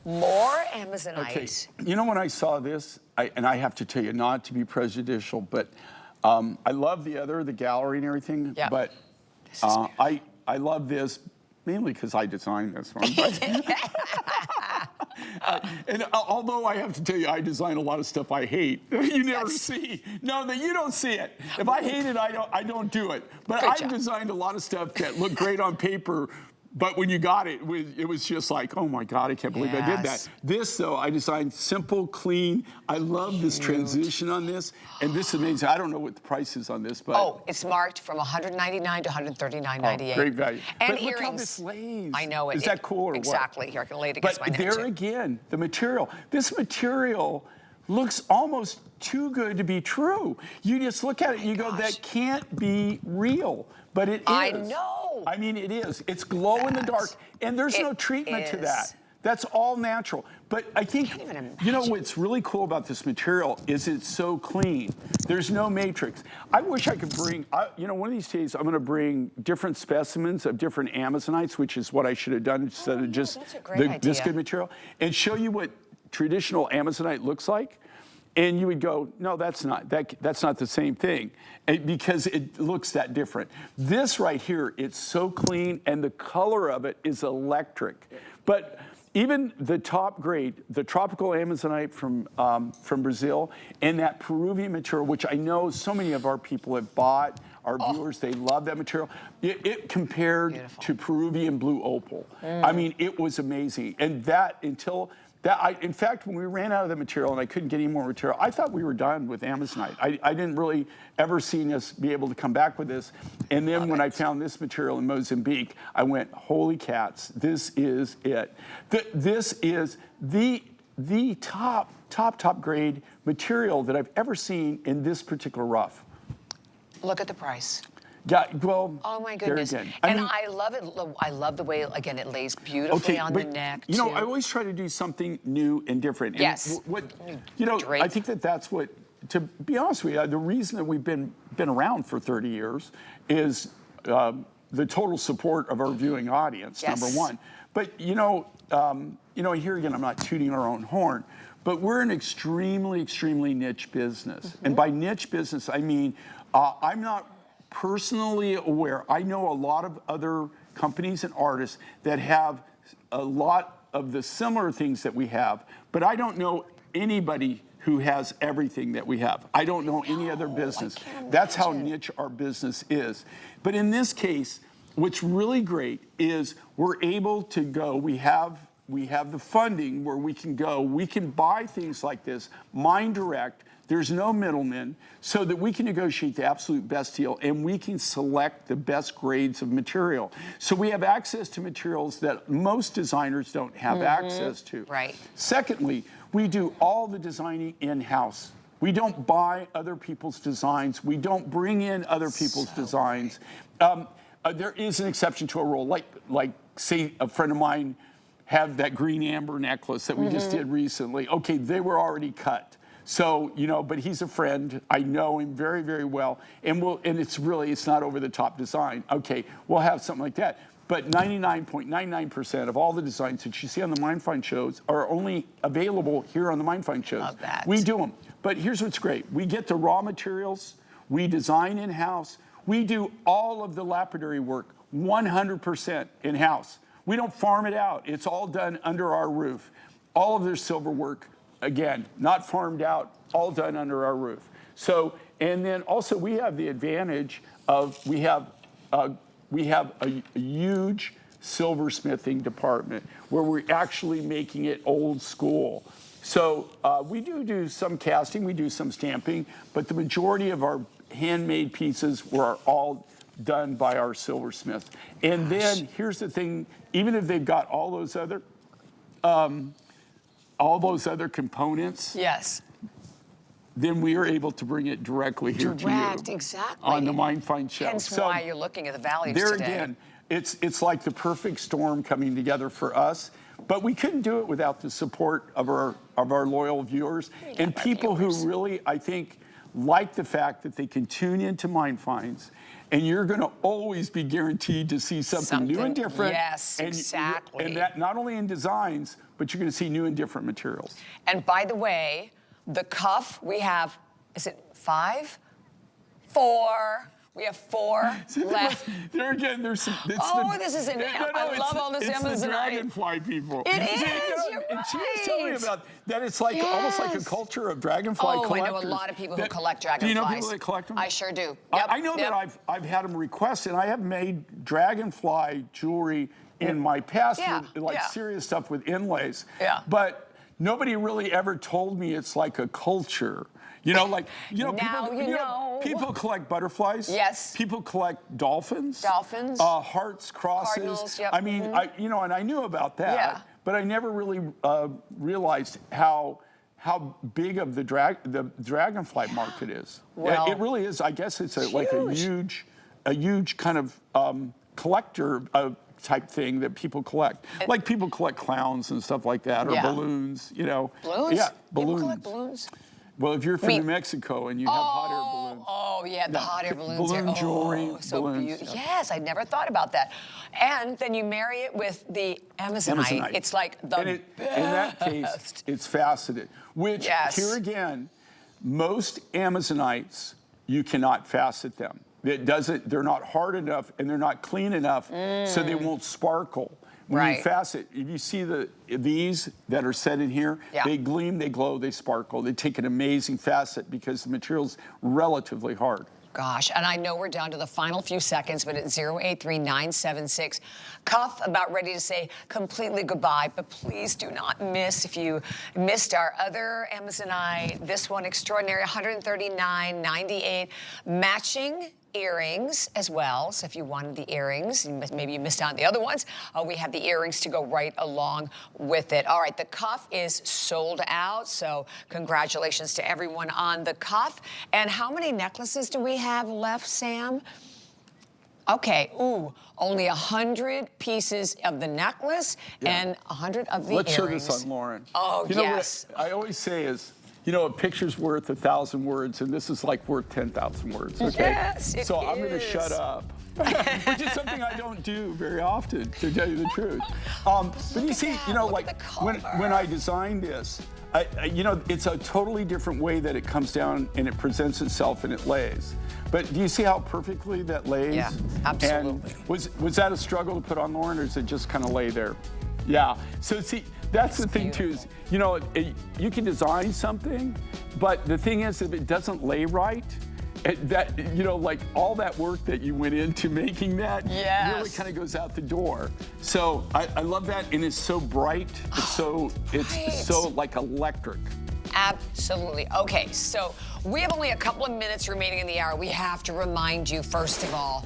More Amazonite. Okay, you know when I saw this, and I have to tell you, not to be prejudicial, but I love the gallery and everything, Yeah. but I love this mainly because I designed this one. But and although I have to tell you, I design a lot of stuff I hate. You never see. No, that you don't see it. If I hate it, I don't do it. But I've designed a lot of stuff that look great on paper. But when you got it, it was just like, oh my God, I can't believe I did that. This, though, I designed simple, clean. I love this transition on this. And this is amazing. I don't know what the price is on this, but. Oh, it's marked from $199 to $139.98. Oh, great value. And but earrings. Look how this lays. I know it. Is that cool or what? Exactly. Here, I can lay it against my neck, But there too. again, the material. This material looks almost too good to be true. You just look at it and you go, that can't be real. But it is. I know. I mean, it is. It's glow in the dark, and there's no treatment to that. That's all natural. But I think, you know what's really cool about this material is it's so clean. There's no matrix. I wish I could bring, you know, one of these days I'm going to bring different specimens of different Amazonites, which is what I should have done instead of just this good material, and show you what traditional Amazonite looks like. And you would go, no, that's not the same thing, because it looks that different. This right here, it's so clean, and the color of it is electric. But even the top grade, the tropical Amazonite from Brazil, and that Peruvian material, which I know so many of our people have bought, our viewers, they love that material. It compared to Peruvian blue opal. I mean, it was amazing. And that in fact, when we ran out of the material and I couldn't get any more material, I thought we were done with Amazonite. I didn't really ever see us be able to come back with this. And then when I found this material in Mozambique, I went, holy cats, this is it. This is the top grade material that I've ever seen in this particular rough. Look at the price. Yeah, well, oh my goodness. There again. And I love it. I love the way, again, it lays beautifully on the neck. You know, I always try to do something new and different. Yes. And you know, I think that's what, to be honest with you, the reason that we've been around for 30 years is the total support of our viewing audience, number one. But here again, I'm not tooting our own horn, but we're an extremely, extremely niche business. And by niche business, I mean, I'm not personally aware. I know a lot of other companies and artists that have a lot of the similar things that we have, but I don't know anybody who has everything that we have. I don't know any other business. That's how niche our business is. But in this case, what's really great is we're able to go, we have the funding where we can go, we can buy things like this, mine direct. There's no middlemen, so that we can negotiate the absolute best deal and we can select the best grades of material. So we have access to materials that most designers don't have access to. Right. Secondly, we do all the designing in-house. We don't buy other people's designs. We don't bring in other people's designs. There is an exception to a rule, like say a friend of mine had that green amber necklace that we just did recently. Okay, they were already cut. So, you know, but he's a friend. I know him very, very well. And it's not over the top design. Okay, we'll have something like that. But 99.99% of all the designs that you see on the MindFind shows are only available here on the MindFind shows. Love that. We do them. But here's what's great. We get the raw materials. We design in-house. We do all of the lapidary work 100% in-house. We don't farm it out. It's all done under our roof. All of their silver work, again, not farmed out, all done under our roof. So, and then also we have the advantage of we have a huge silversmithing department where we're actually making it old school. So we do some casting, we do some stamping, but the majority of our handmade pieces were all done by our silversmith. And then here's the thing, even if they've got all those other components, yes, then we are able to bring it directly here to you. Exactly. On the MindFind show. Hence why you're looking at the values there today. Again, it's like the perfect storm coming together for us. But we couldn't do it without the support of our loyal viewers and people who really, I think, like the fact that they can tune into MindFinds and you're going to always be guaranteed to see something new and different. Yes, exactly. And that not only in designs, but you're going to see new and different materials. And by the way, the cuff, we have, is it 5? 4. We have 4 left. There again, there's some. This is an. I love all this Amazonite. It's the dragonfly people. It is. You're and right. she was telling me about that. It's like almost like a culture of dragonfly collectors. I know a lot of people who collect dragonflies. Do you know people that collect them? I sure do. Yep, I know that I've had them request, and I have made dragonfly jewelry in my past, with, serious stuff with inlays. Yeah. But nobody really ever told me it's like a culture. Now people collect butterflies. Yes. People collect dolphins. Dolphins. Hearts, crosses. Cardinals, yep. I mean, and I knew about that. Yeah. But I never really realized how big of the dragonfly market is. Well, it really is. I guess it's like a huge kind of collector type thing that people collect. Like people collect clowns and stuff like that, or balloons. Balloons. Yeah, People balloons. collect balloons. Well, if you're from New Mexico and you have hot air balloons. Oh, yeah, the hot air balloons. Balloon jewelry, so balloons. beautiful. Yes, I never thought about that. And then you marry it with the Amazonite. It's like the best. In that case, it's faceted. Which, here again, most Amazonites, you cannot facet them. They're not hard enough and they're not clean enough, so they won't sparkle. When you facet, if you see these that are set in here, they gleam, they glow, they sparkle. They take an amazing facet because the material's relatively hard. Gosh, and I know we're down to the final few seconds, but it's 083976. Cuff, about ready to say completely goodbye, but please do not miss, if you missed our other Amazonite, this one extraordinary, $139.98, matching earrings as well. So if you wanted the earrings, maybe you missed out on the other ones, we have the earrings to go right along with it. All right, the cuff is sold out, so congratulations to everyone on the cuff. And how many necklaces do we have left, Sam? Okay, only 100 pieces of the necklace and 100 of the earrings. Let's show this on Lauren. Oh, you know what I always say is, a picture's worth 1,000 words, and this is like worth 10,000 words, okay? Yes, it So I'm gonna shut up, which is something I don't do very often, to tell you the truth. But you see, like when I designed this, it's a totally different way that it comes down and it presents itself and it lays. But do you see how perfectly that lays? Yeah, absolutely. And was that a struggle to put on, Lauren, or does it just kind of lay there? Yeah. So see, that's the thing too. Is you can design something, but the thing is, if it doesn't lay right, like all that work that you went into making that really kind of goes out the door. So I love that, and it's so bright. It's so like electric. Absolutely. Okay, so we have only a couple of minutes remaining in the hour. We have to remind you, first of all,